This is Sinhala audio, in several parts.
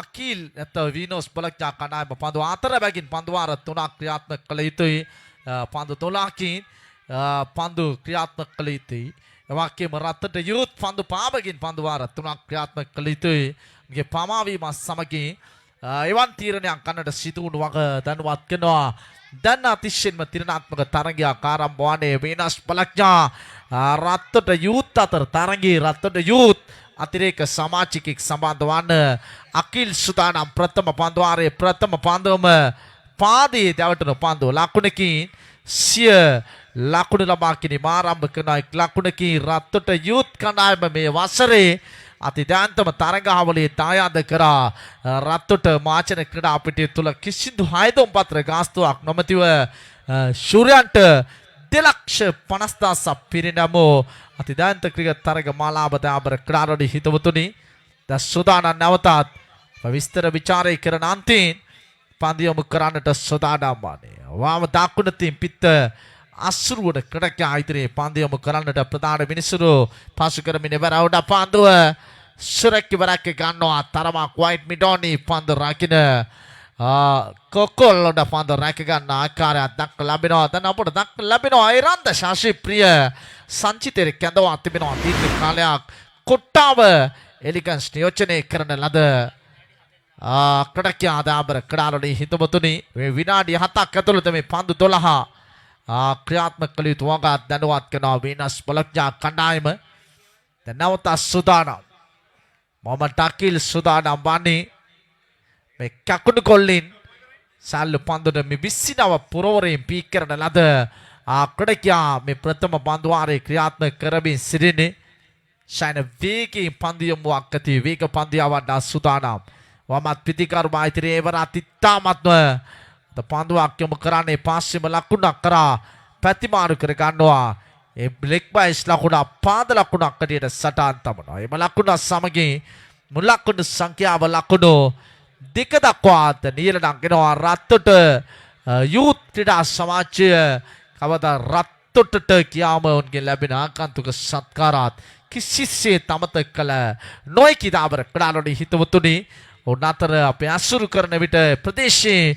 අකිල් නැත්නම් වීනෝස් බලක්ජා කණ්ඩායම පන්දු අතරබැගින් පන්දු වාර 3ක් ක්‍රියාත්මක කළ යුතුයි. පන්දු 12කින් පන්දු ක්‍රියාත්මක කළ යුතුයි. එවාක්‍යම රත්තට යුත් පන්දු පාබකින් පන්දු වාර 3ක් ක්‍රියාත්මක කළ යුතුයි. ගේ පමාවීම සමගින් එවන් තීරණයක් ගන්නට සිදු වුණු වග දැනුවත් කරනවා. දැන් අතිශයින්ම තීරණාත්මක තරගයක් ආරම්භ වන්නේ වීනස් බලක්ජා රත්තට යුත් අතර තරගයේ රත්තට යුත් අතිරේක සමාජිකෙක් සම්බන්ධ වන අකිල් සුදානම් ප්‍රථම පන්දුවාරයේ ප්‍රථම පන්දුවම පාදයේ දැවටුණු පන්දුව ලකුණකින් සිය ලකුණු ලබා ගැනීම ආරම්භ කරන ලකුණකින් රත්තට යුත් කණ්ඩායම මේ වසරේ අතිදෑන්තම තරගාවලියේ දායාද කරා. රත්තට මාචන ක්‍රීඩා පිටිය තුල කිසිදු හයදොම් පත්‍ර ගාස්තුවක් නොමැතිව ශූරයන්ට 2,50,000ක් පිරිනැමු අතිදෑන්ත ක්‍රිකට් තරග මාලාව දාබර ක්‍රීඩාරෝහි හිතවතුනි දැන් සූදානම් නැවතත් විස්තර ਵਿਚාරය කරන අන්තිම පන්දු යොමු කරන්නට සූදානම් වන්නේ. වාම දකුණ තින් පිට අසුරුවට ක්‍රඩක ආයතනයේ පන්දු යොමු කරන්නට ප්‍රධාන මිනිසුරු පාසු කරමින් ඉවරවුඩ පන්දුව සුරැකි වරක් ගන්නවා. තරමක් වයිට් මිඩෝනි පන්දු රකින්න කොකොල්ලොඩ පන්දු රැක ගන්න ආකාරයක් දක්ව ලැබෙනවා. දැන් අපට දක්ව ලැබෙනවා ඒරන්ද ශාෂි ප්‍රිය සංචිතේ කැඳවා තිබෙනවා. දීර්ඝ කාලයක් කොට්ටාව එලිගන්ස් නියෝජනය කරන ලද ක්‍රඩක ආදාබර ක්‍රඩාරෝහි හිතවතුනි මේ විනාඩි 7ක් ඇතුළත මේ පන්දු 12 ක්‍රියාත්මක කළ යුතු වග දැනුවත් කරනවා වීනස් බලක්ජා කණ්ඩායම. දැන් නැවත සූදානම් මොහමඩ් අකිල් සූදානම් වන්නේ මේ කකුඩු කොල්ලින් සල්ලු පන්දුන මේ 29 පුරවරයෙන් පීක් කරන ලද ක්‍රඩකයා මේ ප්‍රථම පන්දුවාරයේ ක්‍රියාත්මක කරමින් සිටින්නේ. ශායන වේගයෙන් පන්දු යොමුවක් ඇති වේග පන්දියාවන්ට සූදානම්. වමත් පිටිකරු මායිතරේ එවරත් ඉතාමත්ම පන්දුවක් යොමු කරන්නේ පාස්සෙම ලකුණක් කරා පැතිමාරු කර ගන්නවා. ඒ බ්ලෙක් බයිස් ලකුණ පාද ලකුණක් කඩියට සටහන් තබනවා. එම ලකුණ සමගින් මුල් ලකුණු සංඛ්‍යාව ලකුණු 2 දක්වාත් නියලට ගෙනවා. රත්තොට යූත් ක්‍රීඩා සමාජය කවදා රත්තොටට කියාම උන්ගේ ලැබෙන ආකන්තුක සත්කාරات කිසිසේත් අමතක කළ නොහැකි දාබර ක්‍රීඩාලෝහි හිතවතුනි උන්නතර අපේ අසුරු කරන විට ප්‍රදේශයේ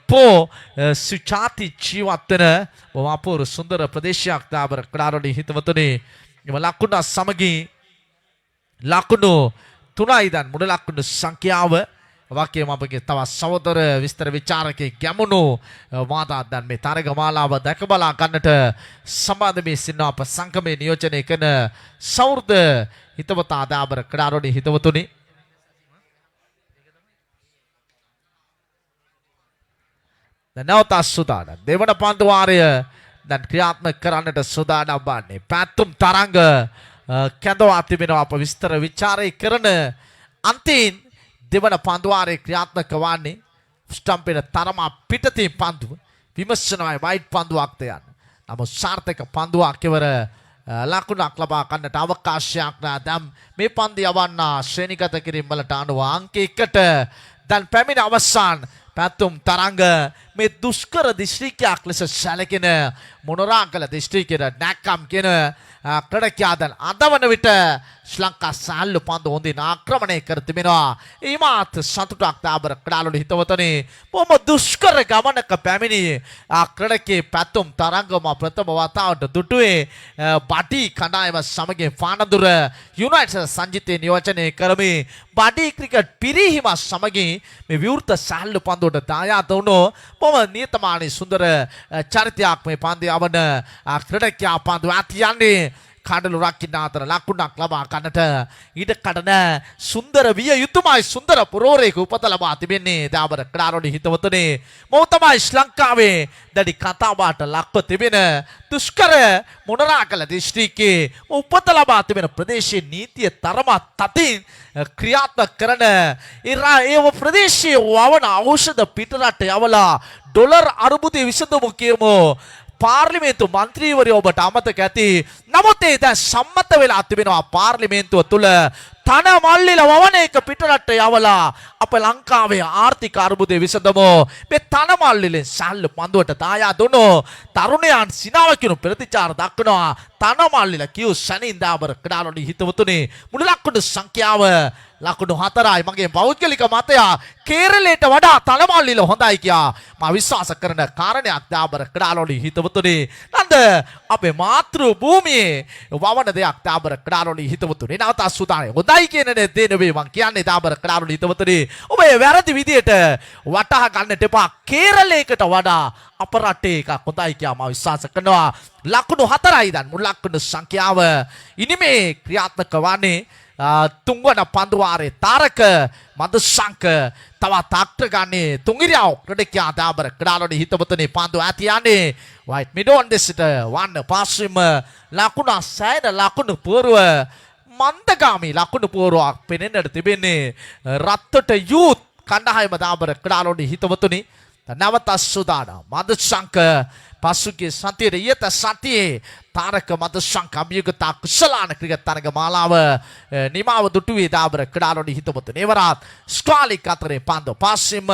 පෝ සුචාති ජීවත් වෙන බොහොම සුන්දර ප්‍රදේශයක් දාබර ක්‍රීඩාරෝහි හිතවතුනි. එම ලකුණ සමගින් ලකුණු 3යි දැන් මුල ලකුණු සංඛ්‍යාව වාක්‍යම අපගේ තවත් සහෝදර විස්තර විචාරකේ ගැමුණු වාදා දැන් මේ තරග මාලාව දැක බලා ගන්නට සම්බන්ධ මේ සින්න අප සංගමේ නියෝජනය කරන සෞර්ද හිතවතා දාබර ක්‍රීඩාරෝහි හිතවතුනි. දැන් නැවත සූදානම් දෙවන පන්දු වාරය දැන් ක්‍රියාත්මක කරන්නට සූදානම් වන්නේ. පැතුම් තරංග කැඳවා තිබෙනවා. අප විස්තර විචාරය කරන අන්තිම දෙවන පන්දු වාරයේ ක්‍රියාත්මක වන්නේ ස්ටම්පේට තරම පිටතින් පන්දුව විමර්ශනයි වයිට් පන්දුවක්ද යන. නමුත් සාර්ථක පන්දුවක් කෙවර ලකුණක් ලබා ගන්නට අවකාශයක් නැහැ. දැන් මේ පන්දු යවන්න ශ්‍රේණිගත කිරීම වලට අනුව අංක 1ට දැන් පැමිණ අවසන් පැතුම් තරංග මේ දුෂ්කර දිස්ත්‍රික්කයක් ලෙස සැලකෙන මොනරාගල දිස්ත්‍රික්කයේ නැක්කම් කියන ක්‍රඩකයා දැන් අදවන විට ශ්‍රී ලංකා සාල්ලු පන්දු හොඳින් ආක්‍රමණය කර තිබෙනවා. ඊමත් සතුටක් දාබර ක්‍රීඩාලෝහි හිතවතුනි බොහොම දුෂ්කර ගමනක පැමිණි ක්‍රඩකයේ පැතුම් තරංගම ප්‍රථම වතාවට දුටුවේ බඩි කණ්ඩායම සමගින් ෆානදුර යුනයිටඩ් සංජිතේ නියෝජනය කරමින් බඩි ක්‍රිකට් පිරිහීම සමගින් මේ විවෘත සාල්ලු පන්දුවට දායාද වුණු බොහොම නියතමානී සුන්දර චරිතයක් මේ පන්දු යවන ක්‍රඩකයා පන්දු අතියන්නේ කඩලු රකින්න අතර ලකුණක් ලබා ගන්නට ඊට කඩන සුන්දර විය යුතුමයි. සුන්දර පුරෝරේක උපත ලබා තිබෙන්නේ දාබර ක්‍රීඩාරෝහි හිතවතුනි. මොහු තමයි ශ්‍රී ලංකාවේ දැඩි කතාබහට ලක්ව තිබෙන දුෂ්කර මොනරාගල දිස්ත්‍රික්කයේ උපත ලබා තිබෙන ප්‍රදේශයේ නීතිය තරමත් තතින් ක්‍රියාත්මක කරන ඒ ප්‍රදේශයේ වවන ඖෂධ පිටරට යවලා ඩොලර් අරුබුදය විසඳමු කියමු. පාර්ලිමේන්තු මන්ත්‍රීවරයෝ ඔබට අමතක ඇති. නමුත් ඒ දැන් සම්මත වෙලා තිබෙනවා පාර්ලිමේන්තුව තුල තන මල්ලිල වවන එක පිටරට යවලා අප ලංකාවේ ආර්ථික අර්බුදය විසඳමු. මේ තන මල්ලිලෙන් සල්ලු පන්දුවට දායා දුන්නු තරුණයන් සිනාවකිනු ප්‍රතිචාර දක්වනවා. තන මල්ලිල කියු සනින් දාබර ක්‍රීඩාලෝහි හිතවතුනි මුළු ලකුණු සංඛ්‍යාව ලකුණු 4යි මගේ පෞද්ගලික මතය කේරළයට වඩා තලමල්ලිල හොඳයි කියා මම විශ්වාස කරන කාරණයක් දාබර ක්‍රඩාලෝලි හිතවතුනි නන්ද අපේ මාතෘ භූමියේ වවන දෙයක් දාබර ක්‍රඩාලෝලි හිතවතුනි නැවත සුදානේ හොඳයි කියන දේ නෙවෙයි මං කියන්නේ දාබර ක්‍රඩාලෝලි හිතවතුනි ඔබේ වැරදි විදියට වටහා ගන්නට එපා කේරළයකට වඩා අප රටේ එකක් හොඳයි කියා මම විශ්වාස කරනවා ලකුණු 4යි දැන් මුල් ලකුණු සංඛ්‍යාව ඉනිමේ ක්‍රියාත්මක වන්නේ තුන්වන පන්දුවාරේ තාරක මදුශංක තවත් අක්‍රගන්නේ තුන්ගිරියව ක්‍රඩකියා දාබර ක්‍රඩාලෝලි හිතවතුනි පන්දු ඇති යන්නේ වයිට් මිඩෝන් දෙසට වන්න පාස්විම ලකුණ සෑන ලකුණු පුවරුව මන්දගාමී ලකුණු පුවරුවක් පෙනෙන්නට තිබෙන්නේ රත්තට යූත් කණ්ඩායම දාබර ක්‍රඩාලෝලි හිතවතුනි නැවත සුදානම් මදුශංක පසුගිය සතියේ ඊට සතියේ තාරක මදුශංක අභියෝගතා කුසලාන ක්‍රිකට් තරග මාලාව නිමාව දුටුවේ දාබර ක්‍රඩාලෝලි හිතවතුනි එවරත් ස්ක්වාලික් අතරේ පන්දු පාස්විම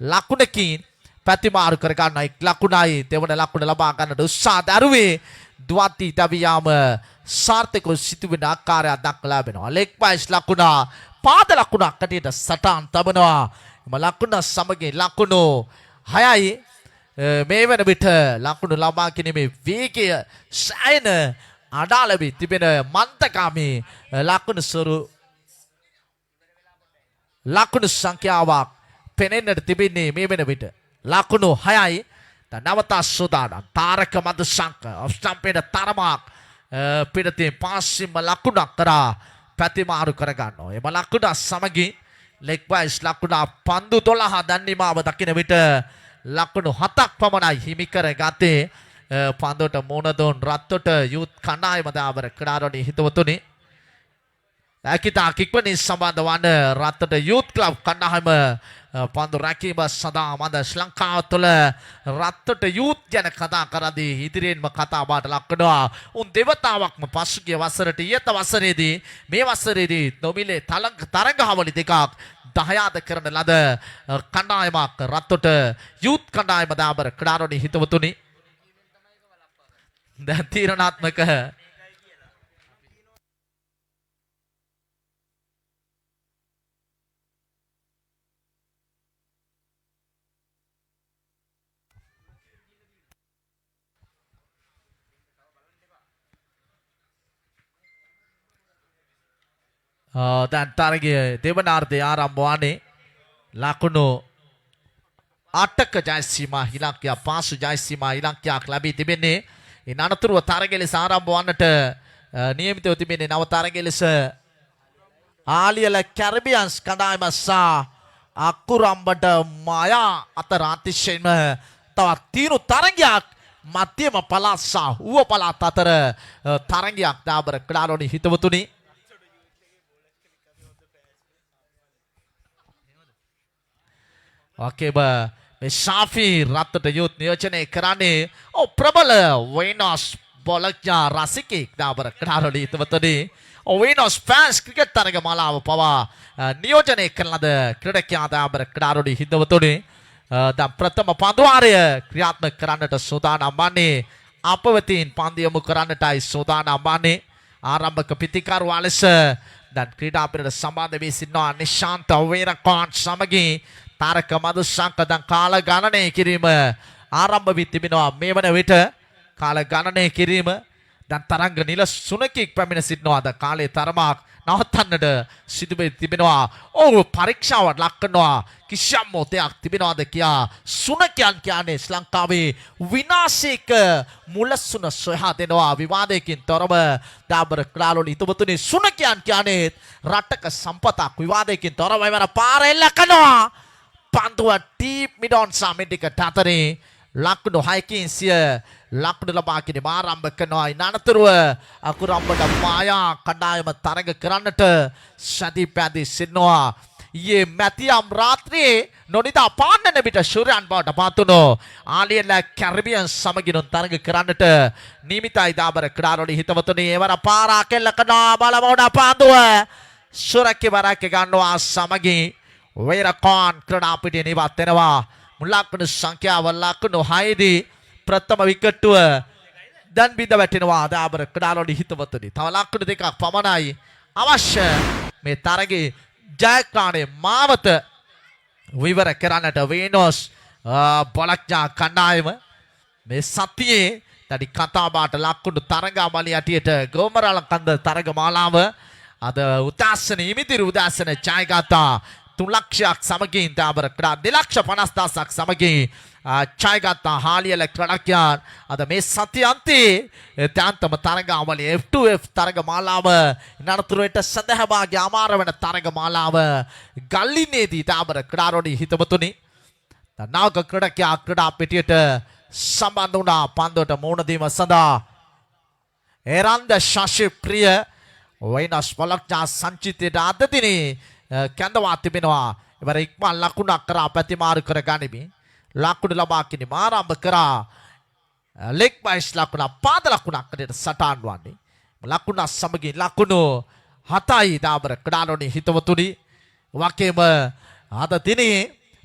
ලකුණකින් පැතිමාරු කර ගන්න එක් ලකුණයි දෙවන ලකුණ ලබා ගන්නට උත්සාහ දරුවේ දුවති තවියාම සාර්ථකව සිදුවෙන ආකාරයක් දක්වලා ලැබෙනවා ලෙග් පයිස් ලකුණ පාද ලකුණක් කටියට සටහන් තබනවා එම ලකුණ සමගින් ලකුණු 6යි මේ වන විට ලකුණු ලබා ගැනීමේ වේගය සෑහෙන අඩාල වී තිබෙන මන්දකාමී ලකුණු සංඛ්‍යාවක් පෙනෙන්නට තිබෙන්නේ මේ වෙන විට ලකුණු 6යි නැවත සුදානම් තාරක මදුශංක ඔෆ් ස්ටම්පේට තරමක් පිටතින් පාස්සිම ලකුණක් කරා පැතිමාරු කරගන්නවා එම ලකුණ සමගින් ලෙග් වයිස් ලකුණ පන්දු 12 දන්නිමාව දකින විට ලකුණු 7ක් පමණයි හිමි කර ගත්තේ පන්දුවට මුණ දුන් රත්තොට යූත් කණ්ඩායම දාබර ක්‍රඩාලෝලි හිතවතුනි ඇකිතා කික්වනින් සම්බන්ධ වන රත්තොට යූත් ක්ලබ් කණ්ඩායම පන්දු රැකීම සඳහා මද ශ්‍රී ලංකාව තුළ රත්තොට යූත් ගැන කතා කරද්දී ඉදිරියෙන්ම කතා බහට ලක් වෙනවා උන් දෙවතාවක්ම පසුගිය වසරට ඊට වසරේදී මේ වසරේදී නොමිලේ තරඟාවලි දෙකක් 10ද කරන ලද කණ්ඩායමක් රත්තොට යූත් කණ්ඩායම දාබර ක්‍රඩාලෝලි හිතවතුනි දැන් තීරණාත්මක දැන් තරගයේ දෙවනාර්ධය ආරම්භ වන්නේ ලකුණු 8ක ජයසීමා ඉලක්කයක් පාසු ජයසීමා ඉලක්කයක් ලැබී තිබෙන්නේ ඉන් අනතුරුව තරගය ලෙස ආරම්භ වන්නට නියමිතව තිබෙන්නේ නව තරගය ලෙස ආලියල කැරිබියන්ස් කණ්ඩායම සහ අකුරම්බට මායා අතර අතිශයින්ම තවත් තීරු තරගයක් මධ්‍යම පළාත් සහ ඌව පළාත් අතර තරගයක් දාබර ක්‍රඩාලෝලි හිතවතුනි Okey ba Shafi රත්තට යුත් නියෝජනය කරන්නේ ප්‍රබල වෙනස් බොලක්ඥා රසිකෙක් දාබර ක්‍රඩාලෝලි හිතවතුනි වෙනස් ෆෑන්ස් ක්‍රිකට් තරග මාලාව පවා නියෝජනය කරන ලද ක්‍රීඩකයා දාබර ක්‍රඩාලෝලි හිතවතුනි දැන් ප්‍රථම පන්දුවාරය ක්‍රියාත්මක කරන්නට සූදානම් වන්නේ අප වෙතින් පන්දු යොමු කරන්නටයි සූදානම් වන්නේ ආරම්භක පිතිකරුවා ලෙස දැන් ක්‍රීඩා පිරිවෙනට සම්බන්ධ වී සිටිනවා නිශාන්ත වේරකෝන් සමගින් තාරක මදුශංක දැන් කාල ගණනය කිරීම ආරම්භ වී තිබෙනවා මේ වන විට කාල ගණනය කිරීම දැන් තරංග නිල සුනකෙක් පැමිණ සිටිනවා ද කාලේ තරමක් නවත්තන්නට සිදු වෙ තිබෙනවා පරීක්ෂාවට ලක් කරනවා කිසියම් මොහොතක් තිබෙනවාද කියා සුනකයන් කියන්නේ ශ්‍රී ලංකාවේ විනාශයක මුලසුන සොයා දෙනවා විවාදයකින් තොරව දාබර ක්‍රඩාලෝලි හිතවතුනි සුනකයන් කියන්නේ රටක සම්පතක් විවාදයකින් තොරව එවර පාර එල්ල කරනවා පන්දුව ටීප් මිඩෝන් සමිතිකට අතරේ ලකුණු 6කින් සිය ලකුණු ලබා ගැනීම ආරම්භ කරනවා ඉන් අනතුරුව අකුරම්බට මායා කණ්ඩායම තරග කරන්නට සැදී පැදී සිටිනවා ඊයේ මැතියම් රාත්‍රියේ නොනිදා පාන්නන විට ශූරයන් බවට පත්වුණු ආලියල කැරිබියන් සමගින් තරග කරන්නට නියමිතයි දාබර ක්‍රඩාලෝලි හිතවතුනි එවර පාරා කෙල්ල කරනවා බලමෝඩ පන්දුව සුරක්කි වරක්ක ගන්නවා සමගින් වේරකෝන් ක්‍රඩා පිටින් ඉවත් වෙනවා මුලක්කණු සංඛ්‍යාව ලකුණු 6 දී ප්‍රථම විකට්ටුව දැන් බිඳ වැටෙනවා දාබර ක්‍රඩාලෝලි හිතවතුනි තව ලකුණු දෙකක් පමණයි අවශ්‍ය මේ තරගයේ ජයග්‍රහණයේ මාවත විවර කරන්නට වේනෝස් බොලක්ඥා කණ්ඩායම මේ සතියේ දැඩි කතාබහට ලක්වුණු තරගාවලිය ඇටියට ගෝමරාල කන්ද තරගමාලාව අද උදාසන ඉමිදිරි උදාසන ජයගත්තා 3 ලක්ෂයක් සමගින් දාබර ක්‍රා 2,50,000ක් සමගින් ජයගත්තා හාලියල ක්‍රඩක්යන් අද මේ සතිය අන්තයේ ත්‍යන්තම තරගාවලිය F2F තරගමාලාව නතරතුරට සඳහභාගී අමාර වෙන තරගමාලාව ගල්ලිනේදී දාබර ක්‍රාරෝණි හිතවතුනි නාග ක්‍රඩකයා ක්‍රඩා පෙටියට සම්බන්ධ වුණා පන්දුවට මුහුණ දීම සඳහා එරන්ද ශාෂි ප්‍රිය වයිනස් බලක්ඥා සංචිතයට අද දිනේ කැඳවා තිබෙනවා ඉවර ඉක්මන් ලකුණක් කරා ප්‍රතිමාරු කර ගනිමි ලකුණු ලබා ගැනීම ආරම්භ කරා ලෙග් බයිස් ලකුණ පාද ලකුණක් කඩේට සටහන් වන්නේ ලකුණ සමගින් ලකුණු 7යි දාබර ක්‍රාරෝණි හිතවතුනි වගේම අද දිනේ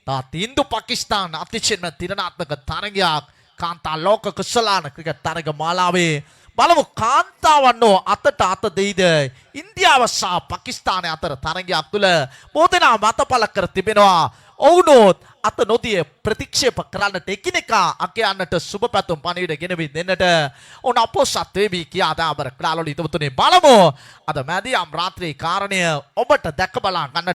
තාත් ඉන්දු පාකිස්තාන අතිශයින්ම තිරණාත්මක තරගයක් කාන්තා ලෝක කුසලාන ක්‍රිකට් තරග මාලාවේ බලමු කාන්තාවන් අතට අත දෙයිද ඉන්දියාව සහ පාකිස්තානය අතර තරගයක් තුළ බොහෝ මතපල කර තිබෙනවා ඔවුනොත් අත නොදිය ප්‍රතික්ෂේප කරන්නට එකිනෙකා අකයන්නට සුබ පැතුම් පණිවිඩ ගෙනවි දෙන්නට ඔවුන් අපොසත් වේවි කියා දාබර ක්‍රාලෝලි හිතවතුනි බලමු අද මැදියම් රාත්‍රී කාරණය ඔබට දැක බලා ගන්නට